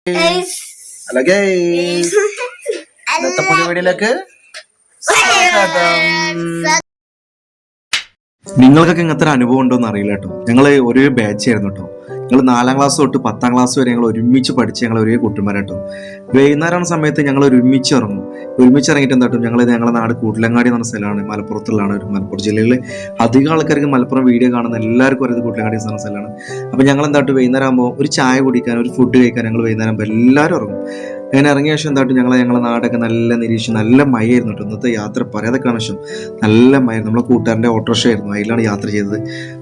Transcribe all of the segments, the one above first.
Hello guys, ഇന്നത്തെ പുതിയ വീഡിയോയിലേക്ക് സ്വാഗതം. നിങ്ങൾക്കൊക്കെ ഇങ്ങനത്തെ ഒരു അനുഭവം ഉണ്ടോ എന്ന് അറിയില്ല കേട്ടോ. ഞങ്ങൾ ഒരേ ബാച്ച് ആയിരുന്നു കേട്ടോ. ഞങ്ങൾ 4ാം ക്ലാസ് തൊട്ട് 10ാം ക്ലാസ് വരെ ഞങ്ങൾ ഒരുമിച്ച് പഠിച്ച് ഞങ്ങൾ ഒരേ കൂട്ടുകാരാട്ടോ. വൈകുന്നേരം സമയത്ത് ഞങ്ങൾ ഒരുമിച്ച് ഇറങ്ങും. ഒരുമിച്ച് ഇറങ്ങിയിട്ട് എന്താട്ടും, ഞങ്ങളുടെ നാട് കൂട്ടിലങ്ങാടി എന്ന് പറഞ്ഞ സ്ഥലമാണ്, മലപ്പുറത്തുള്ളതാണ്. ഒരു മലപ്പുറം ജില്ലയിൽ അധികം ആൾക്കാർക്ക് മലപ്പുറം വീഡിയോ കാണുന്ന എല്ലാവർക്കും അറിയത് കൂട്ടിലങ്ങാടി എന്ന് പറഞ്ഞ സ്ഥലമാണ്. അപ്പോൾ ഞങ്ങൾ എന്താട്ടും, വൈകുന്നേരം ആകുമ്പോൾ ഒരു ചായ കുടിക്കാൻ, ഒരു ഫുഡ് കഴിക്കാൻ ഞങ്ങൾ വൈകുന്നേരം ആകുമ്പോൾ എല്ലാവരും ഇറങ്ങും. അങ്ങനെ ഇറങ്ങിയ ശേഷം എന്താട്ടും, ഞങ്ങളുടെ നാടൊക്കെ നല്ല നിരീക്ഷണം, നല്ല മഴയായിരുന്നു കേട്ടോ. ഇന്നത്തെ യാത്ര പറയാതെ കാണിച്ചു, നല്ല മഴയായിരുന്നു. നമ്മളെ കൂട്ടുകാരൻ്റെ ഓട്ടോറിക്ഷ ആയിരുന്നു, അതിലാണ് യാത്ര ചെയ്തത്.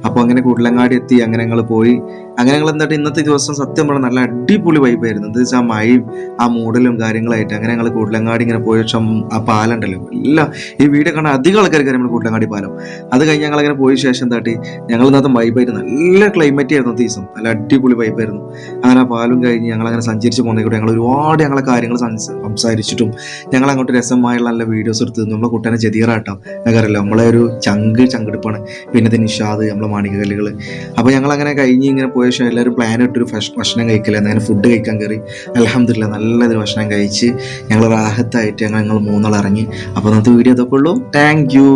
അപ്പോൾ അങ്ങനെ കൂട്ടിലങ്ങാടി എത്തി. അങ്ങനെ ഞങ്ങൾ പോയി. അങ്ങനെ ഞങ്ങൾ എന്തായിട്ട് ഇന്നത്തെ ദിവസം സത്യം പറഞ്ഞാൽ നല്ല അടിപൊളി വൈബായിരുന്നു. എന്താ വെച്ചാൽ ആ മഴയും ആ മൂടലും കാര്യങ്ങളായിട്ട് അങ്ങനെ ഞങ്ങൾ കൂട്ടിലങ്ങാടി ഇങ്ങനെ പോയ ശേഷം ആ പാലുണ്ടല്ലോ, എല്ലാം ഈ വീഡിയോ കാണാൻ അധികം ആൾക്കാർക്ക് നമ്മൾ കൂട്ടിലങ്ങാടി പാലം. അത് കഴിഞ്ഞ് ഞങ്ങൾ അങ്ങനെ പോയ ശേഷം എന്താട്ടി, ഞങ്ങൾ ഇന്നത്തെ വൈബായിട്ട് നല്ല ക്ലൈമറ്റ് ആയിരുന്നു ദിവസം, നല്ല അടിപൊളി വൈബായിരുന്നു. അങ്ങനെ ആ പാലും കഴിഞ്ഞ് ഞങ്ങൾ അങ്ങനെ സഞ്ചരിച്ച് പോകുന്നതിൽ കൂടെ ഞങ്ങൾ ഒരുപാട് ഞങ്ങളെ കാര്യങ്ങൾ സംസാരിച്ചിട്ടും ഞങ്ങൾ അങ്ങോട്ട് രസമായുള്ള നല്ല വീഡിയോസ് എടുത്ത് നമ്മളെ കൂട്ടാനെ ജദീറാട്ടോ. ഞങ്ങൾക്കറിയില്ല, നമ്മളെ ഒരു ചങ്കെടുപ്പാണ്. പിന്നെ നിഷാദ്, നമ്മളെ മാണികകല്ലുകൾ. അപ്പോൾ ഞങ്ങൾ അങ്ങനെ കഴിഞ്ഞ് ഇങ്ങനെ പോയ ശേഷം എല്ലാവരും പ്ലാൻ ഇട്ടൊരു ഭക്ഷണം കഴിക്കില്ല, അങ്ങനെ ഫുഡ് കഴിക്കാൻ കയറി. അൽഹംദുലില്ലാ നല്ലൊരു ഭക്ഷണം കഴിച്ച് ഞങ്ങൾ റാഹത്തായിട്ട് ഞങ്ങൾ മൂന്നാൾ ഇറങ്ങി. അപ്പോൾ ഇന്നത്തെ വീഡിയോ അതൊക്കെ ഉള്ളൂ. Thank you.